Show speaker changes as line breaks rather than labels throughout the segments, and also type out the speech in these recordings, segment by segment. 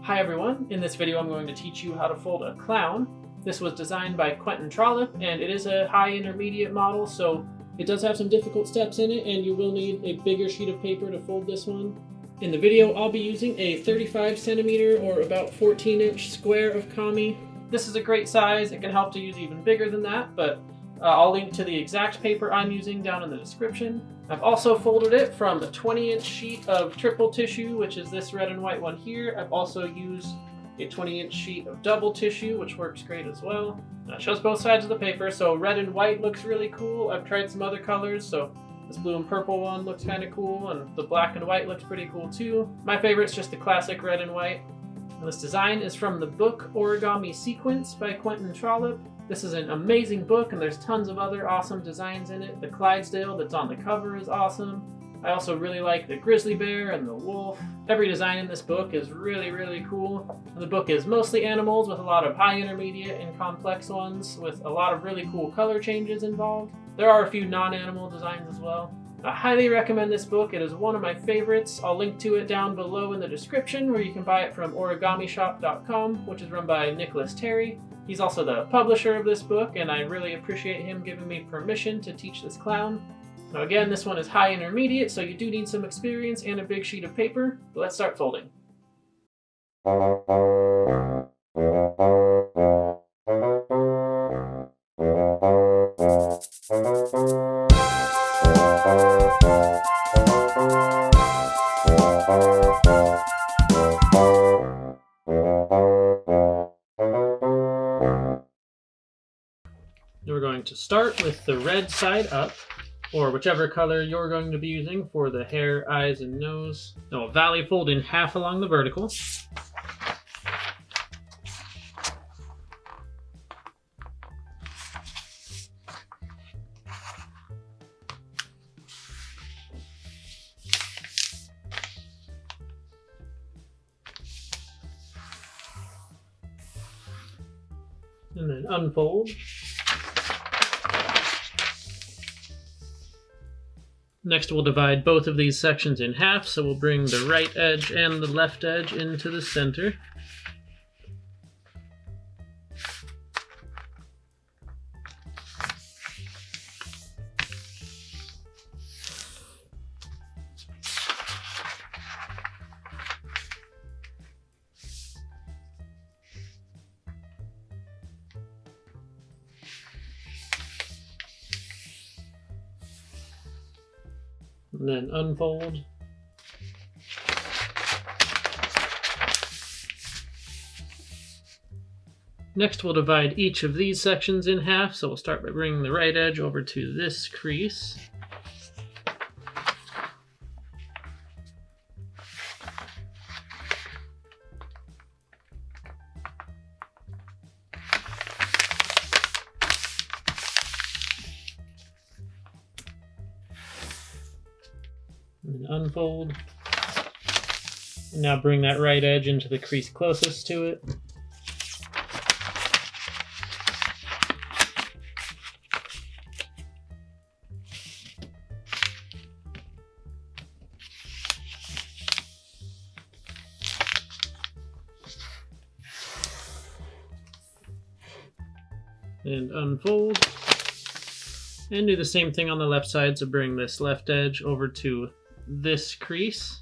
Hi everyone, in this video I'm going to teach you how to fold a clown. This was designed by Quentin Trollip and it is a high intermediate model, so it does have some difficult steps in it and you will need a bigger sheet of paper to fold this one. In the video I'll be using a 35 centimeter or about 14-inch square of kami. This is a great size, it can help to use even bigger than that, but I'll link to the exact paper I'm using down in the description. I've also folded it from a 20-inch sheet of triple tissue, which is this red and white one here. I've also used a 20-inch sheet of double tissue, which works great as well. It shows both sides of the paper, so red and white looks really cool. I've tried some other colors, so this blue and purple one looks kind of cool, and the black and white looks pretty cool too. My favorite's just the classic red and white. And this design is from the book Origami Sequence by Quentin Trollip. This is an amazing book and there's tons of other awesome designs in it. The Clydesdale that's on the cover is awesome. I also really like the grizzly bear and the wolf. Every design in this book is really cool. The book is mostly animals with a lot of high intermediate and complex ones with a lot of really cool color changes involved. There are a few non-animal designs as well. I highly recommend this book. It is one of my favorites. I'll link to it down below in the description where you can buy it from origamishop.com, which is run by Nicolas Terry. He's also the publisher of this book, and I really appreciate him giving me permission to teach this clown. Now again, this one is high intermediate, so you do need some experience and a big sheet of paper, but let's start folding. We're going to start with the red side up, or whichever color you're going to be using for the hair, eyes, and nose. Now, a valley fold in half along the vertical. And then unfold. Next, we'll divide both of these sections in half, so we'll bring the right edge and the left edge into the center. And then unfold. Next, we'll divide each of these sections in half, so we'll start by bringing the right edge over to this crease. And unfold. And now bring that right edge into the crease closest to it. And unfold. And do the same thing on the left side, so bring this left edge over to this crease.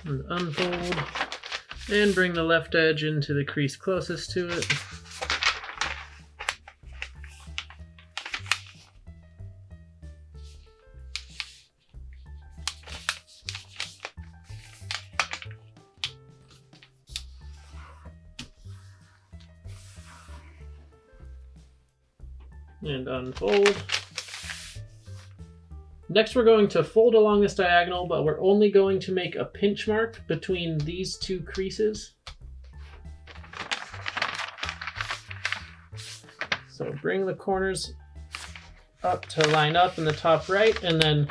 And unfold. And bring the left edge into the crease closest to it. And unfold. Next, we're going to fold along this diagonal, but we're only going to make a pinch mark between these two creases. So bring the corners up to line up in the top right, and then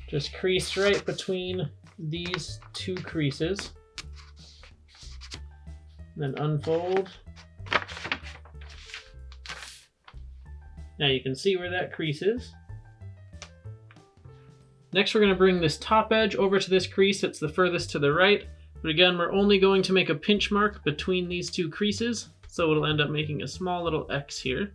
just crease right between these two creases, then unfold. Now you can see where that crease is. Next we're going to bring this top edge over to this crease that's the furthest to the right. But again, we're only going to make a pinch mark between these two creases, so it'll end up making a small little X here.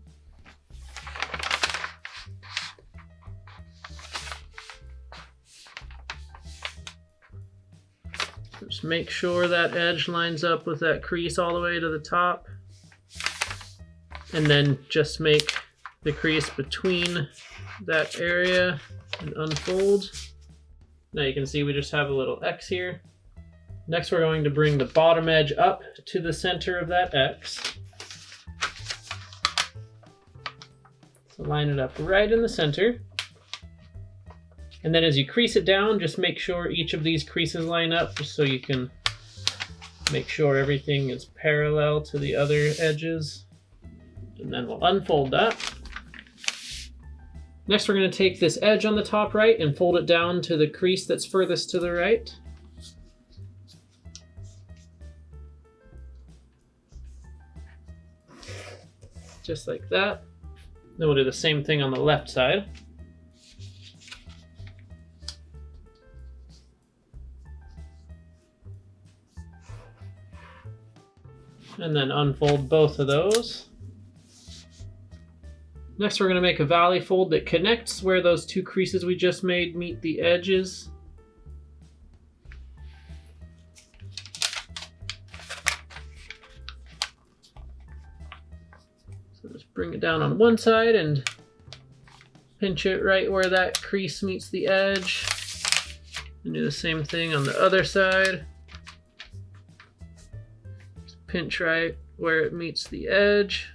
Just make sure that edge lines up with that crease all the way to the top. And then just make the crease between that area and unfold. Now you can see we just have a little X here. Next we're going to bring the bottom edge up to the center of that X. So line it up right in the center. And then as you crease it down, just make sure each of these creases line up just so you can make sure everything is parallel to the other edges. And then we'll unfold that. Next we're going to take this edge on the top right and fold it down to the crease that's furthest to the right. Just like that. Then we'll do the same thing on the left side. And then unfold both of those. Next we're going to make a valley fold that connects where those two creases we just made meet the edges. So just bring it down on one side and pinch it right where that crease meets the edge. And do the same thing on the other side. Just pinch right where it meets the edge.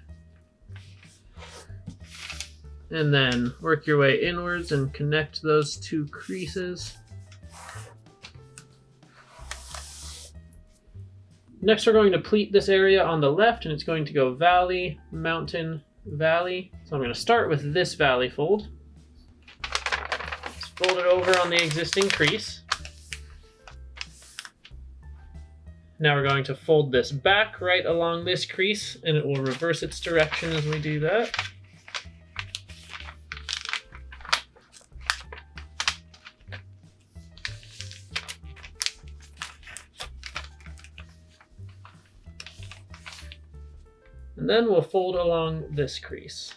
And then work your way inwards and connect those two creases. Next we're going to pleat this area on the left, and it's going to go valley, mountain, valley. So I'm going to start with this valley fold. Just fold it over on the existing crease. Now we're going to fold this back right along this crease, and it will reverse its direction as we do that. And then we'll fold along this crease.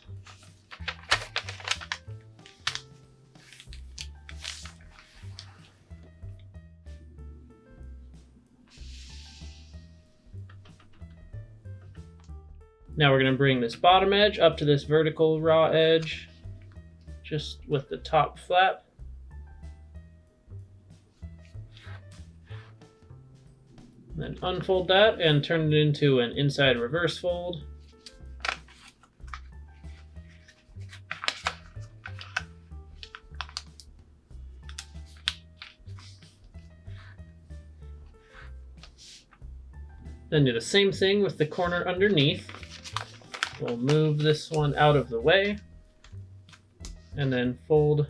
Now we're going to bring this bottom edge up to this vertical raw edge, just with the top flap. Then unfold that and turn it into an inside reverse fold. Then do the same thing with the corner underneath. We'll move this one out of the way and then fold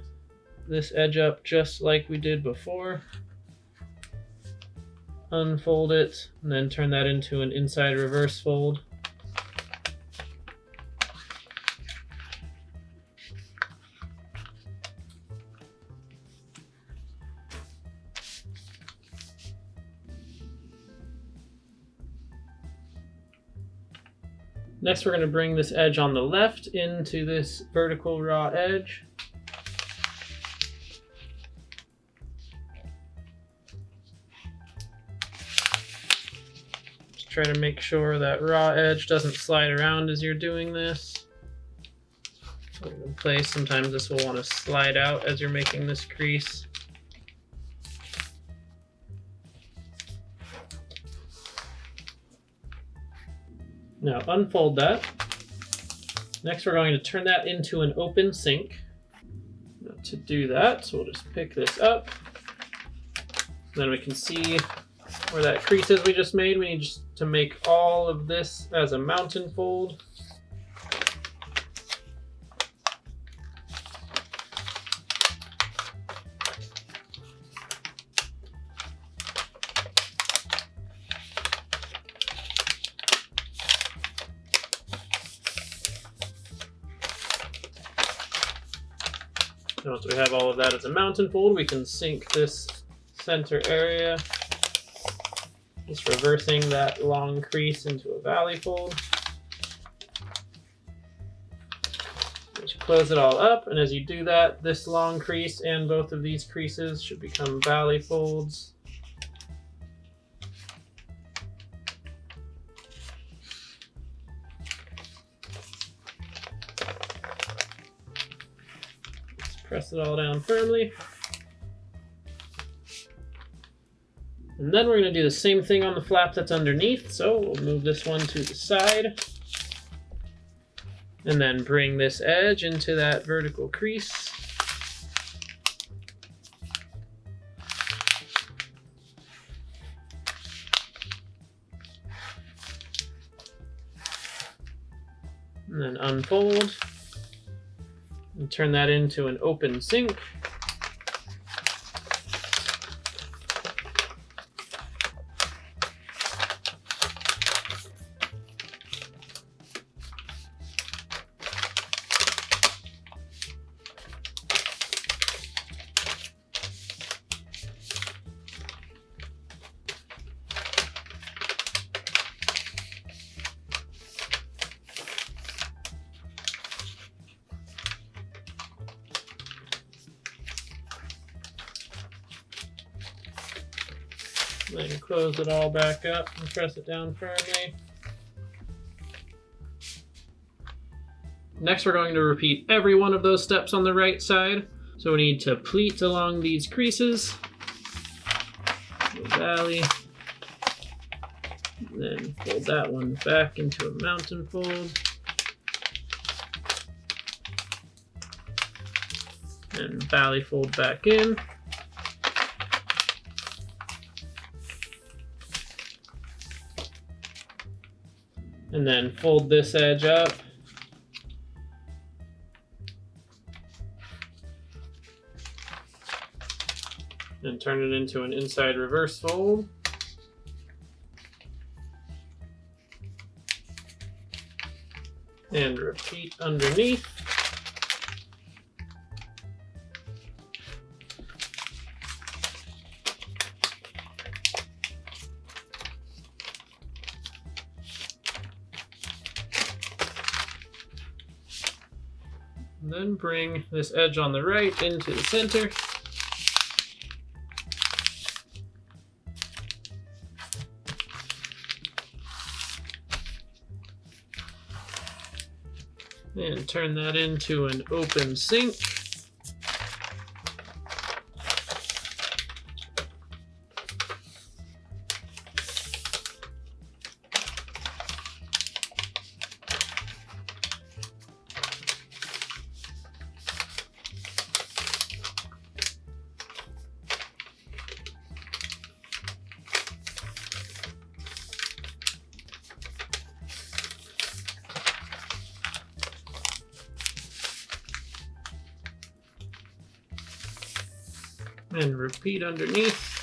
this edge up just like we did before. Unfold it and then turn that into an inside reverse fold. Next we're going to bring this edge on the left into this vertical raw edge. Just try to make sure that raw edge doesn't slide around as you're doing this. In place, sometimes this will want to slide out as you're making this crease. Now unfold that. Next we're going to turn that into an open sink. Now, to do that, so we'll just pick this up. Then we can see where that crease is we just made. We need to make all of this as a mountain fold. Once we have all of that as a mountain fold, we can sink this center area, just reversing that long crease into a valley fold. Just close it all up, and as you do that, this long crease and both of these creases should become valley folds. Press it all down firmly. And then we're going to do the same thing on the flap that's underneath. So we'll move this one to the side. And then bring this edge into that vertical crease. And then unfold. And turn that into an open sink. Then close it all back up and press it down firmly. Next, we're going to repeat every one of those steps on the right side. So we need to pleat along these creases, valley, then fold that one back into a mountain fold, and valley fold back in. And then fold this edge up. And turn it into an inside reverse fold. And repeat underneath. And then bring this edge on the right into the center. And turn that into an open sink. And repeat underneath.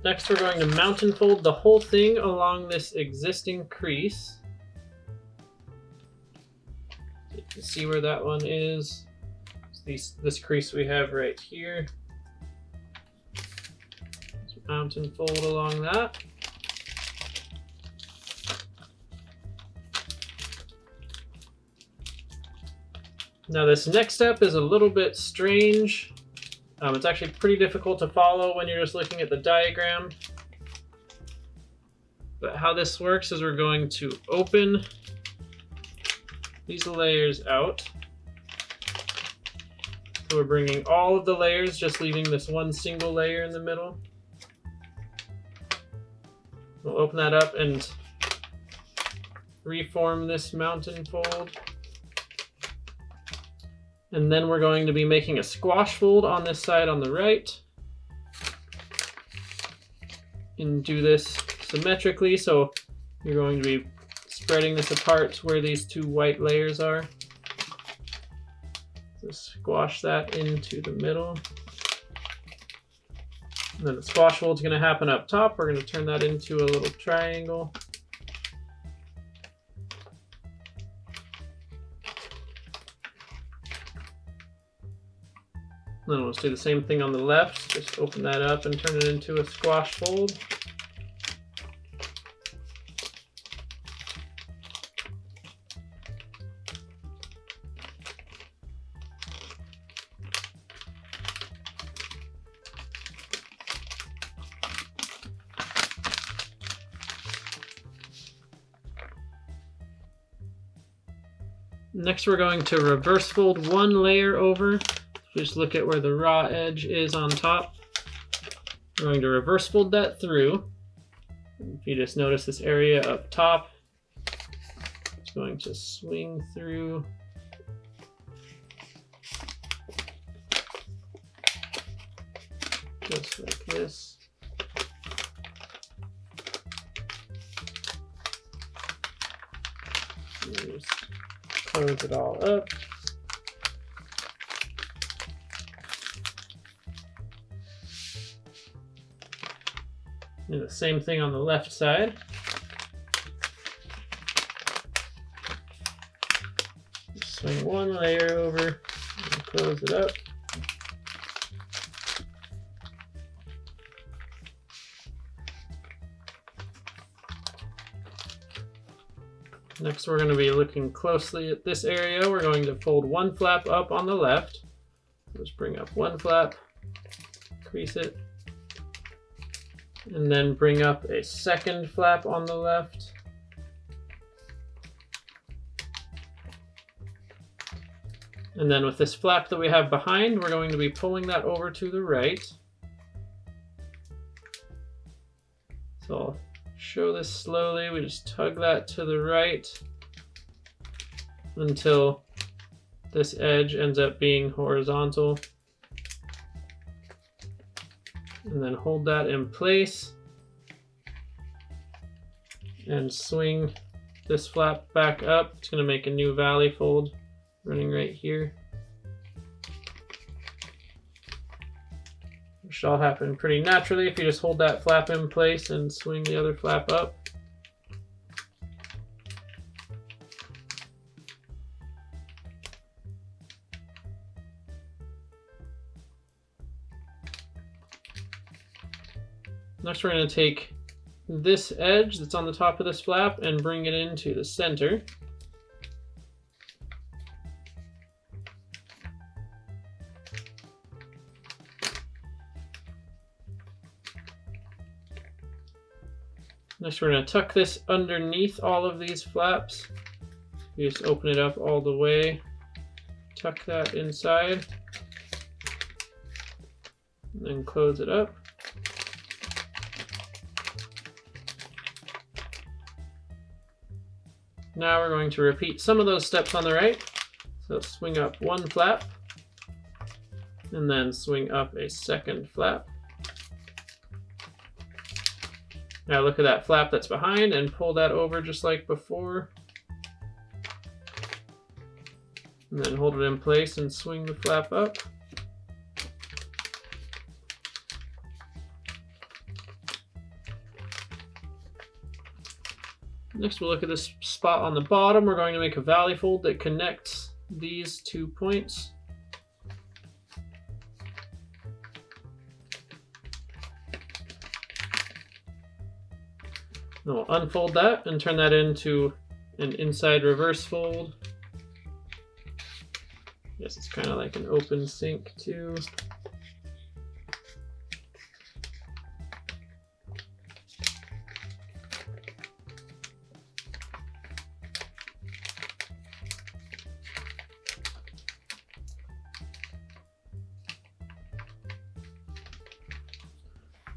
Next, we're going to mountain fold the whole thing along this existing crease. You can see where that one is. It's this crease we have right here. So mountain fold along that. Now this next step is a little bit strange. It's actually pretty difficult to follow when you're just looking at the diagram. But how this works is we're going to open these layers out. So we're bringing all of the layers, just leaving this one single layer in the middle. We'll open that up and reform this mountain fold. And then we're going to be making a squash fold on this side on the right. And do this symmetrically, so you're going to be spreading this apart where these two white layers are. So squash that into the middle. And then the squash fold is going to happen up top. We're going to turn that into a little triangle. Then we'll just do the same thing on the left. Just open that up and turn it into a squash fold. Next, we're going to reverse fold one layer over. Just look at where the raw edge is on top. We're going to reverse fold that through. If you just notice this area up top, it's going to swing through. Just like this. Just close it all up. Do the same thing on the left side. Just swing one layer over and close it up. Next, we're going to be looking closely at this area. We're going to fold one flap up on the left. Just bring up one flap, crease it, and then bring up a second flap on the left. And then with this flap that we have behind, we're going to be pulling that over to the right. So I'll show this slowly. We just tug that to the right until this edge ends up being horizontal. And then hold that in place and swing this flap back up. It's going to make a new valley fold running right here. It should all happen pretty naturally if you just hold that flap in place and swing the other flap up. Next, we're going to take this edge that's on the top of this flap and bring it into the center. Next, we're going to tuck this underneath all of these flaps. You just open it up all the way, tuck that inside, and then close it up. Now we're going to repeat some of those steps on the right. So swing up one flap, and then swing up a second flap. Now look at that flap that's behind and pull that over just like before. And then hold it in place and swing the flap up. Next, we'll look at this spot on the bottom. We're going to make a valley fold that connects these 2 points. Then we'll unfold that and turn that into an inside reverse fold. Yes, it's kind of like an open sink too.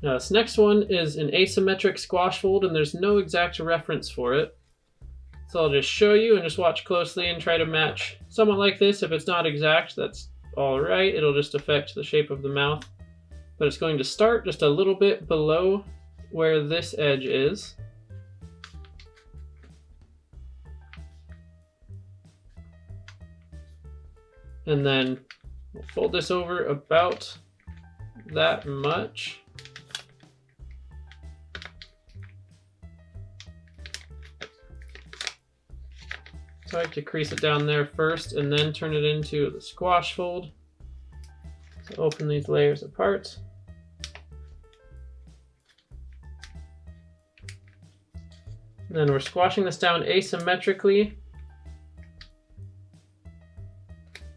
Now this next one is an asymmetric squash fold, and there's no exact reference for it. So I'll just show you and just watch closely and try to match somewhat like this. If it's not exact, that's all right. It'll just affect the shape of the mouth. But it's going to start just a little bit below where this edge is. And then we'll fold this over about that much. So I like to crease it down there first and then turn it into the squash fold. So open these layers apart. And then we're squashing this down asymmetrically.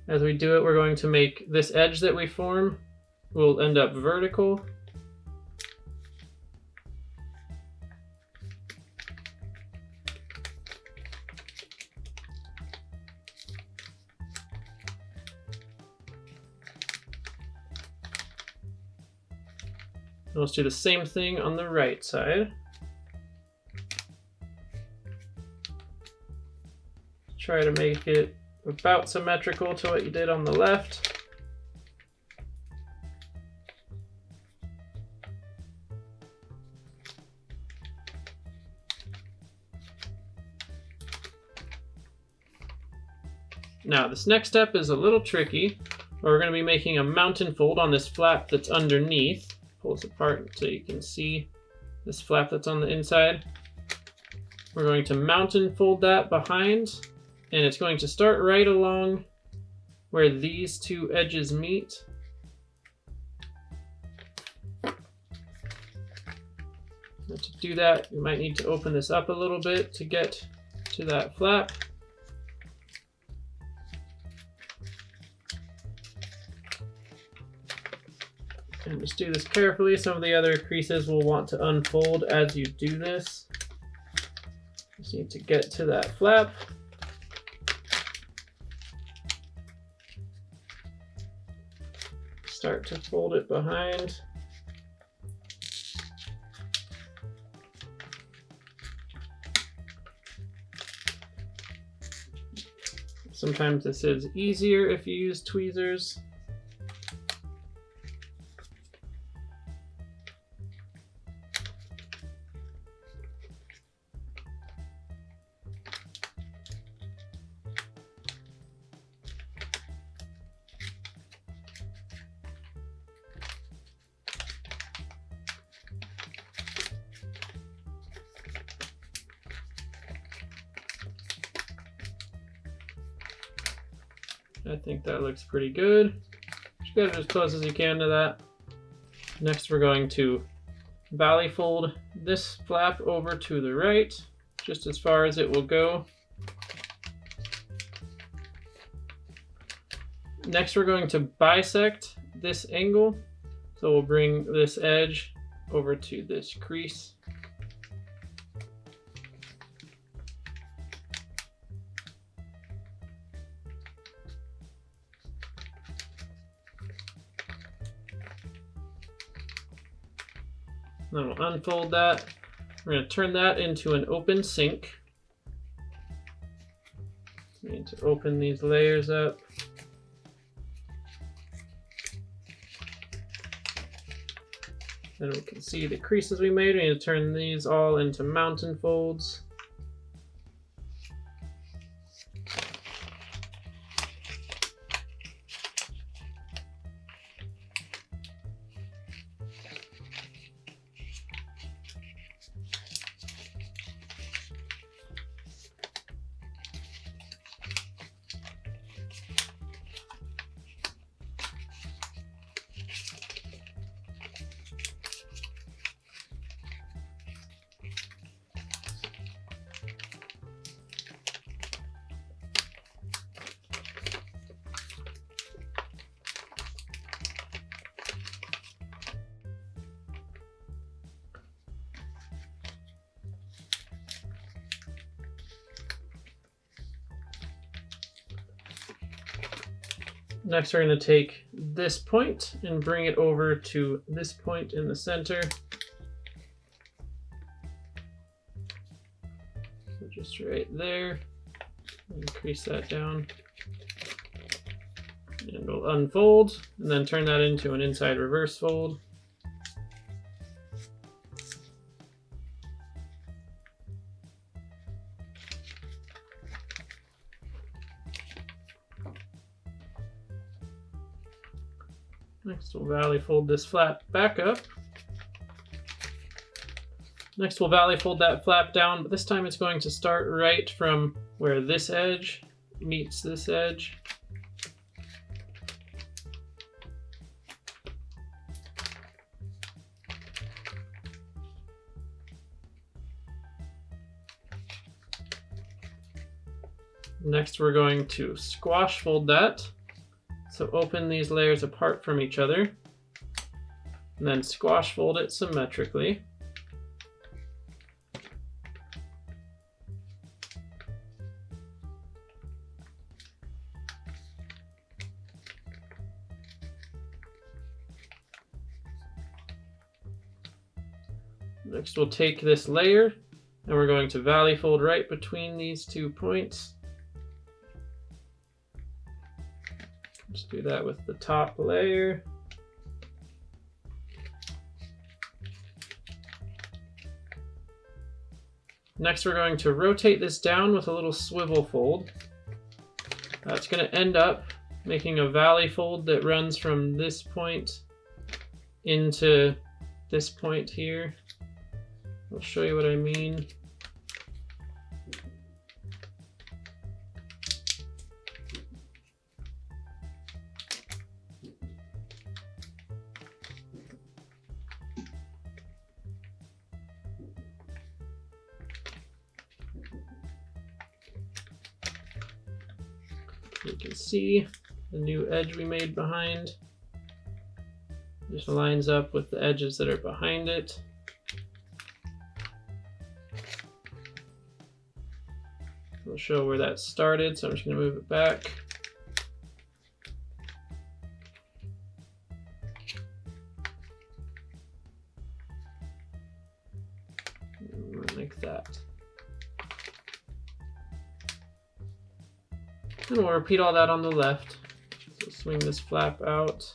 As we do it, we're going to make this edge that we form will end up vertical. Let's do the same thing on the right side. Try to make it about symmetrical to what you did on the left. Now this next step is a little tricky. We're going to be making a mountain fold on this flap that's underneath. Pull this apart so you can see this flap that's on the inside. We're going to mountain fold that behind, and it's going to start right along where these two edges meet. And to do that, you might need to open this up a little bit to get to that flap. And just do this carefully. Some of the other creases will want to unfold as you do this. Just need to get to that flap. Start to fold it behind. Sometimes this is easier if you use tweezers. I think that looks pretty good. Just get it as close as you can to that. Next, we're going to valley fold this flap over to the right, just as far as it will go. Next, we're going to bisect this angle. So we'll bring this edge over to this crease. Then we'll unfold that. We're going to turn that into an open sink. We need to open these layers up. Then we can see the creases we made. We need to turn these all into mountain folds. Next, we're going to take this point and bring it over to this point in the center. So just right there. Increase that down. And we'll unfold, and then turn that into an inside reverse fold. Next, we'll valley fold this flap back up. Next, we'll valley fold that flap down, but this time it's going to start right from where this edge meets this edge. Next, we're going to squash fold that. So open these layers apart from each other, and then squash fold it symmetrically. Next, we'll take this layer, and we're going to valley fold right between these 2 points. Just do that with the top layer. Next, we're going to rotate this down with a little swivel fold. That's going to end up making a valley fold that runs from this point into this point here. I'll show you what I mean. You can see the new edge we made behind just lines up with the edges that are behind it. We'll show where that started, so I'm just going to move it back. Like that. And we'll repeat all that on the left. So swing this flap out.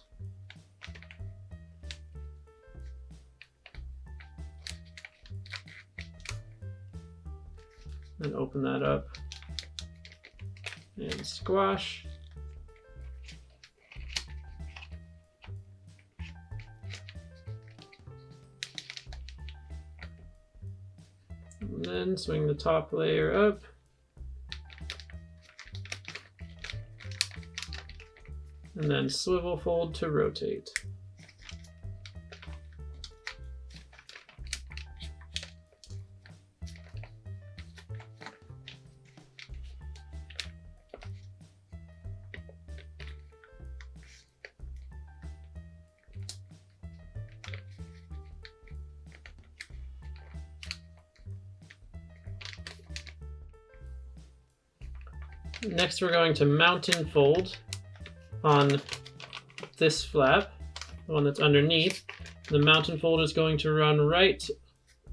And open that up. And squash. And then swing the top layer up. And then swivel fold to rotate. Next, we're going to mountain fold on this flap, the one that's underneath. The mountain fold is going to run right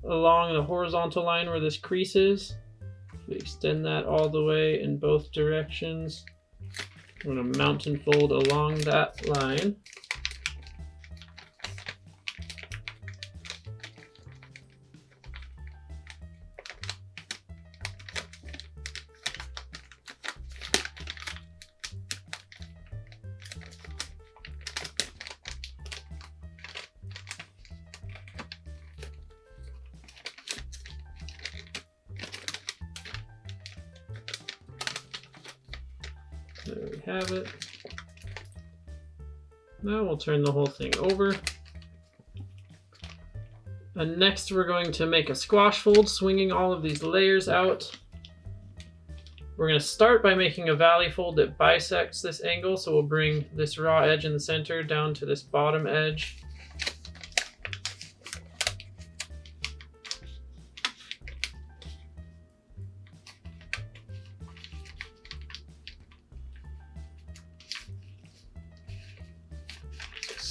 along the horizontal line where this crease is. We extend that all the way in both directions. I'm going to mountain fold along that line. There we have it. Now we'll turn the whole thing over. And next we're going to make a squash fold, swinging all of these layers out. We're going to start by making a valley fold that bisects this angle, so we'll bring this raw edge in the center down to this bottom edge.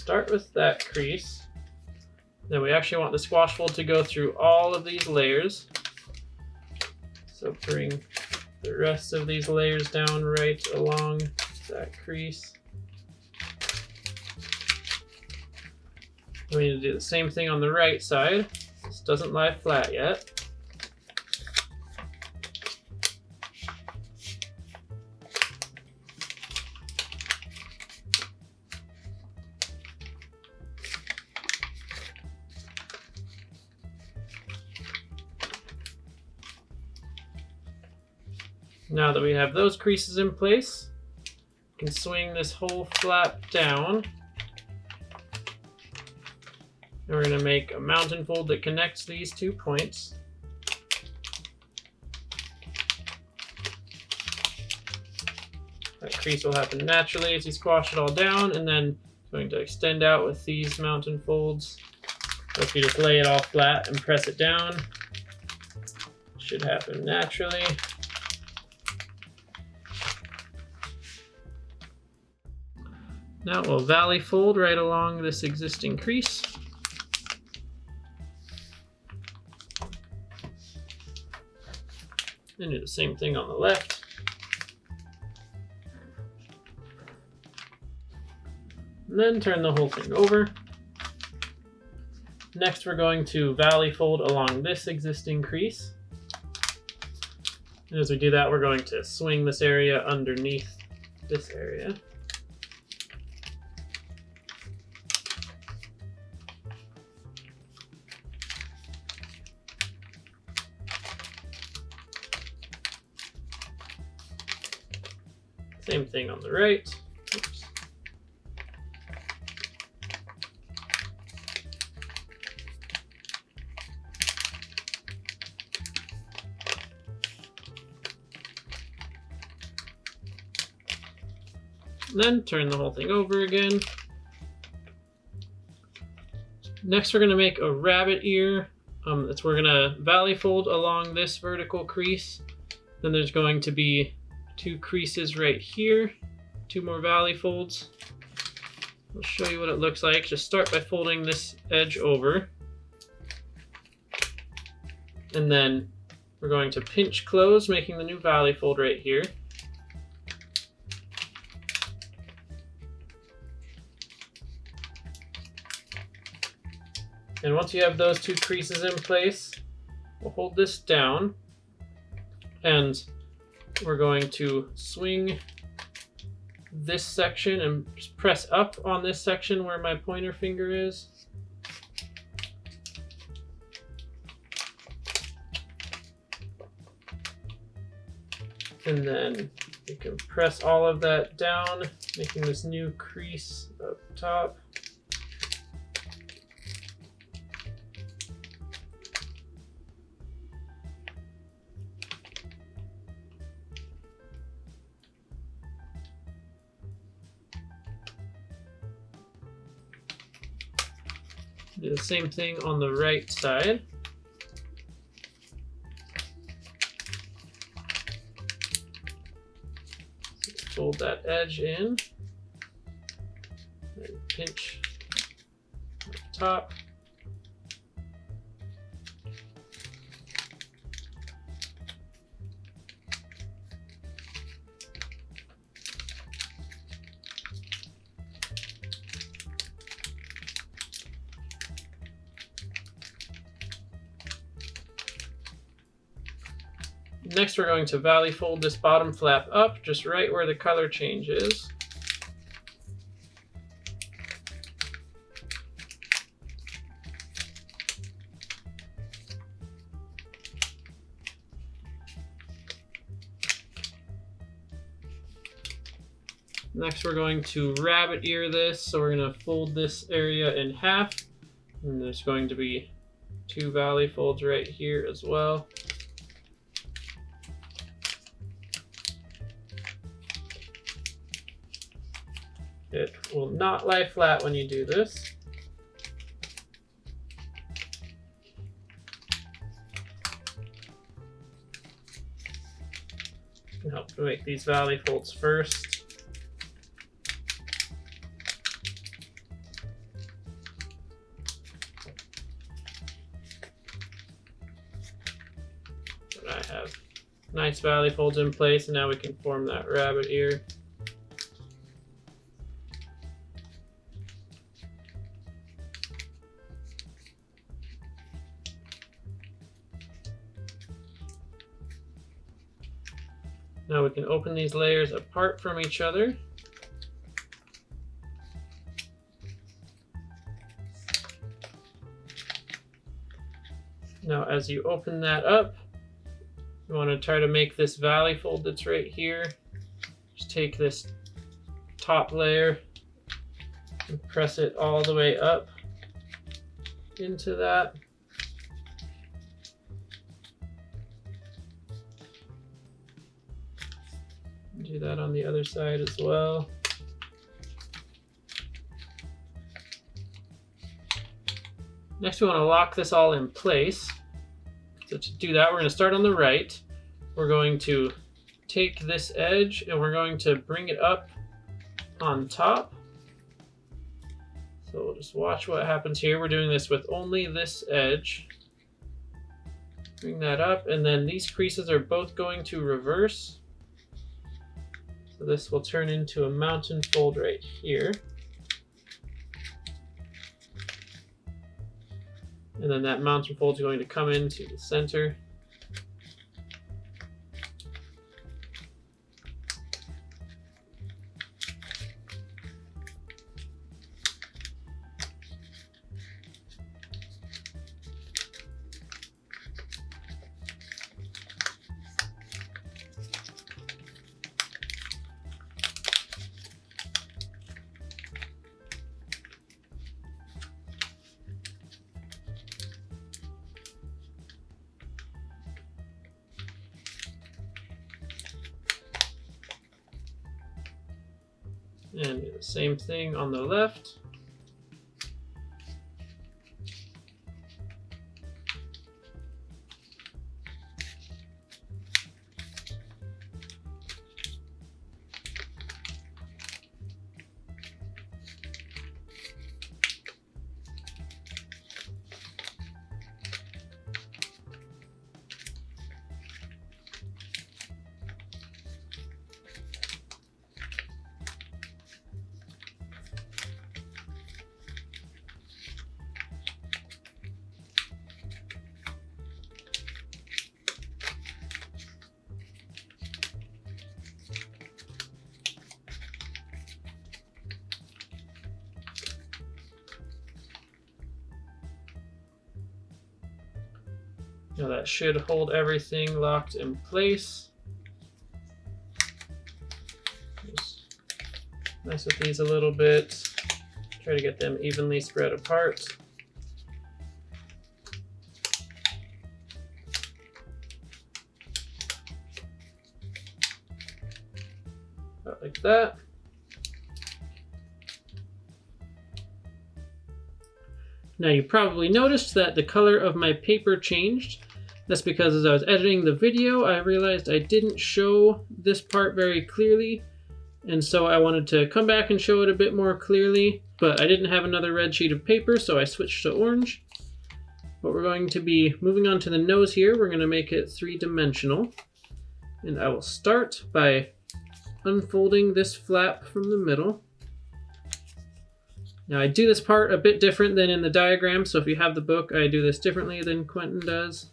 start with that crease. Then we actually want the squash fold to go through all of these layers. So bring the rest of these layers down right along that crease. We need to do the same thing on the right side. This doesn't lie flat yet. Now that we have those creases in place, we can swing this whole flap down. And we're going to make a mountain fold that connects these 2 points. That crease will happen naturally as you squash it all down, and then it's going to extend out with these mountain folds. So if you just lay it all flat and press it down, it should happen naturally. Now we'll valley fold right along this existing crease. And do the same thing on the left. And then turn the whole thing over. Next we're going to valley fold along this existing crease. And as we do that, we're going to swing this area underneath this area. Same thing on the right. Oops. Then turn the whole thing over again. Next we're going to make a rabbit ear. We're going to valley fold along this vertical crease. Then there's going to be 2 creases right here, 2 more valley folds. I'll show you what it looks like. Just start by folding this edge over. And then we're going to pinch close, making the new valley fold right here. And once you have those 2 creases in place, we'll hold this down and we're going to swing this section and just press up on this section where my pointer finger is. And then you can press all of that down, making this new crease up top. Do the same thing on the right side. Fold that edge in, and pinch at the top. Next, we're going to valley fold this bottom flap up, just right where the color change is. Next, we're going to rabbit ear this, so we're going to fold this area in half, and there's going to be 2 valley folds right here as well. It will not lie flat when you do this. Can help to make these valley folds first. nice valley folds in place, and now we can form that rabbit ear. Now we can open these layers apart from each other. Now as you open that up, you want to try to make this valley fold that's right here. Just take this top layer and press it all the way up into that. Do that on the other side as well. Next, we want to lock this all in place. So to do that, we're going to start on the right. We're going to take this edge and we're going to bring it up on top. So we'll just watch what happens here. We're doing this with only this edge. Bring that up, and then these creases are both going to reverse. So this will turn into a mountain fold right here. And then that mountain fold is going to come into the center. And do the same thing on the left. Now that should hold everything locked in place. Just mess with these a little bit. Try to get them evenly spread apart. About like that. Now you probably noticed that the color of my paper changed. That's because as I was editing the video, I realized I didn't show this part very clearly. And so I wanted to come back and show it a bit more clearly, but I didn't have another red sheet of paper, so I switched to orange. But we're going to be moving on to the nose here. We're going to make it three-dimensional. And I will start by unfolding this flap from the middle. Now I do this part a bit different than in the diagram, so if you have the book, I do this differently than Quentin does.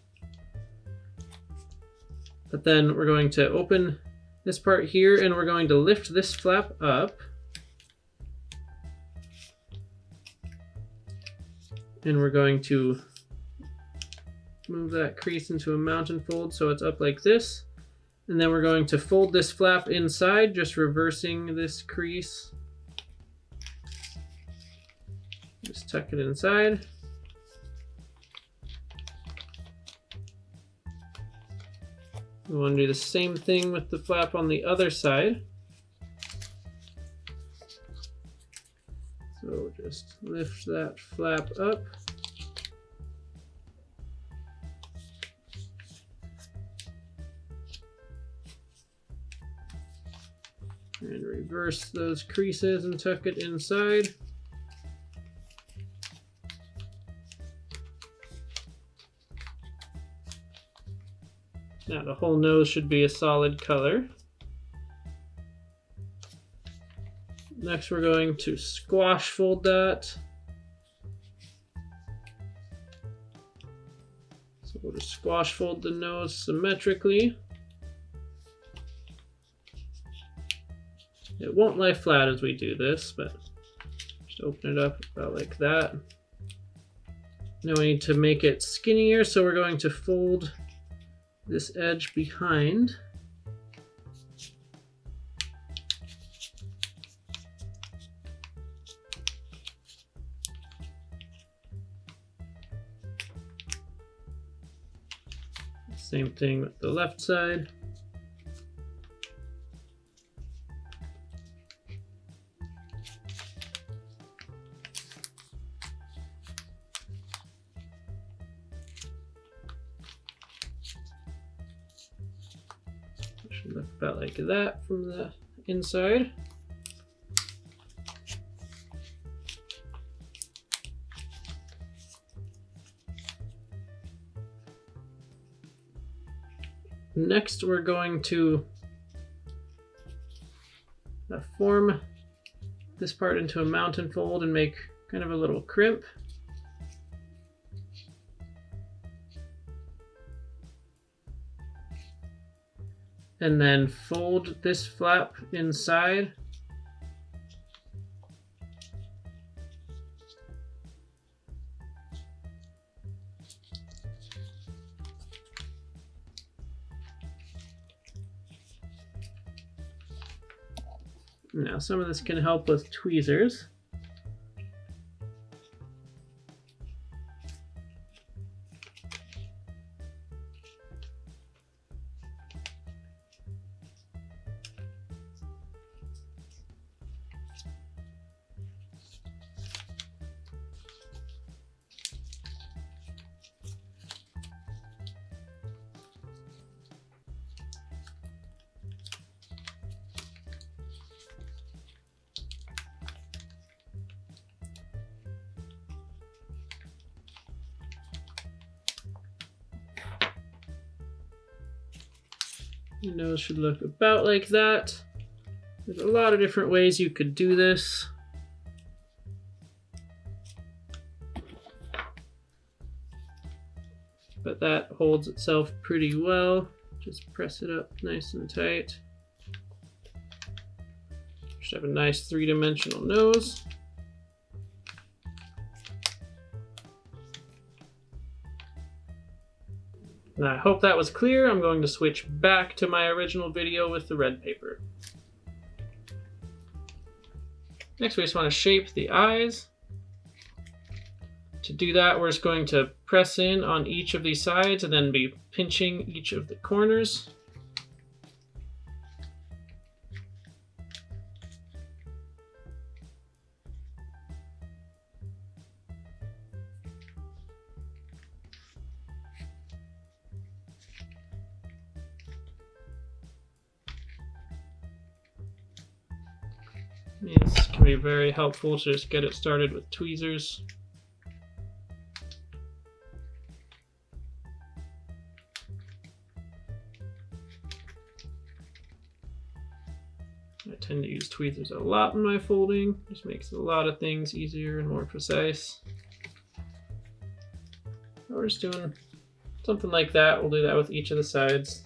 But then we're going to open this part here and we're going to lift this flap up. And we're going to move that crease into a mountain fold so it's up like this. And then we're going to fold this flap inside, just reversing this crease. Just tuck it inside. We want to do the same thing with the flap on the other side. So just lift that flap up. And reverse those creases and tuck it inside. Now the whole nose should be a solid color. Next we're going to squash fold that. So we'll just squash fold the nose symmetrically. It won't lie flat as we do this, but just open it up about like that. Now we need to make it skinnier, so we're going to fold this edge behind. Same thing with the left side. Should look about like that from the inside. Next, we're going to form this part into a mountain fold and make kind of a little crimp. And then fold this flap inside. Now some of this can help with tweezers. Your nose should look about like that. There's a lot of different ways you could do this. But that holds itself pretty well. Just press it up nice and tight. Should have a nice three-dimensional nose. And I hope that was clear. I'm going to switch back to my original video with the red paper. Next, we just want to shape the eyes. To do that, we're just going to press in on each of these sides and then be pinching each of the corners. This can be very helpful to just get it started with tweezers. I tend to use tweezers a lot in my folding. Just makes a lot of things easier and more precise. We're just doing something like that. We'll do that with each of the sides.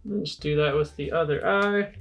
Let's do that with the other eye.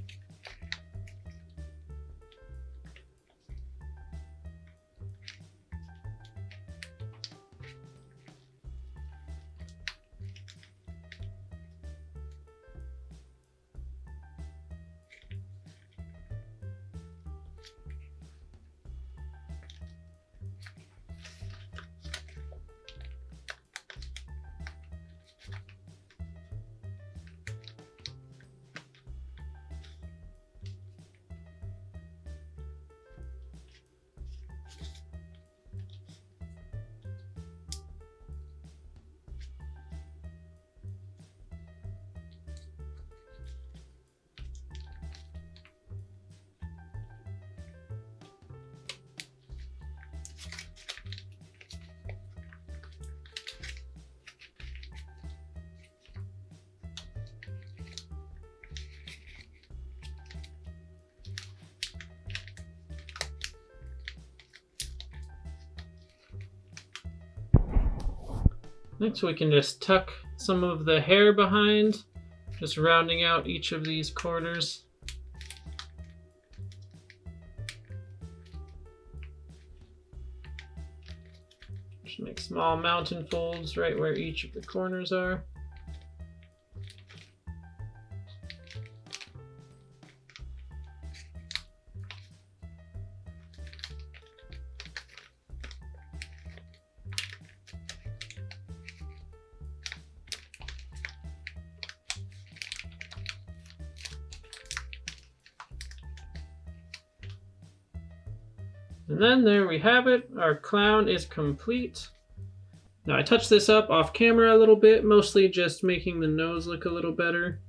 Next we can just tuck some of the hair behind, just rounding out each of these corners. Just make small mountain folds right where each of the corners are. And then there we have it. Our clown is complete. Now I touched this up off camera a little bit, mostly just making the nose look a little better.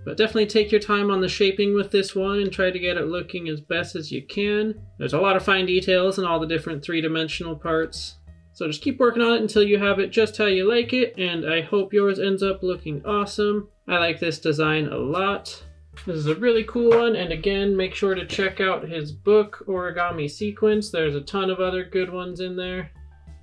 But definitely take your time on the shaping with this one and try to get it looking as best as you can. There's a lot of fine details in all the different three-dimensional parts. So just keep working on it until you have it just how you like it, and I hope yours ends up looking awesome. I like this design a lot. This is a really cool one, and again, make sure to check out his book, Origami Sequence. There's a ton of other good ones in there.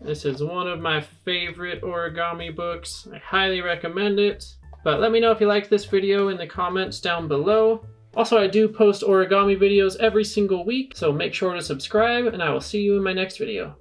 This is one of my favorite origami books. I highly recommend it. But let me know if you liked this video in the comments down below. Also, I do post origami videos every single week, so make sure to subscribe, and I will see you in my next video.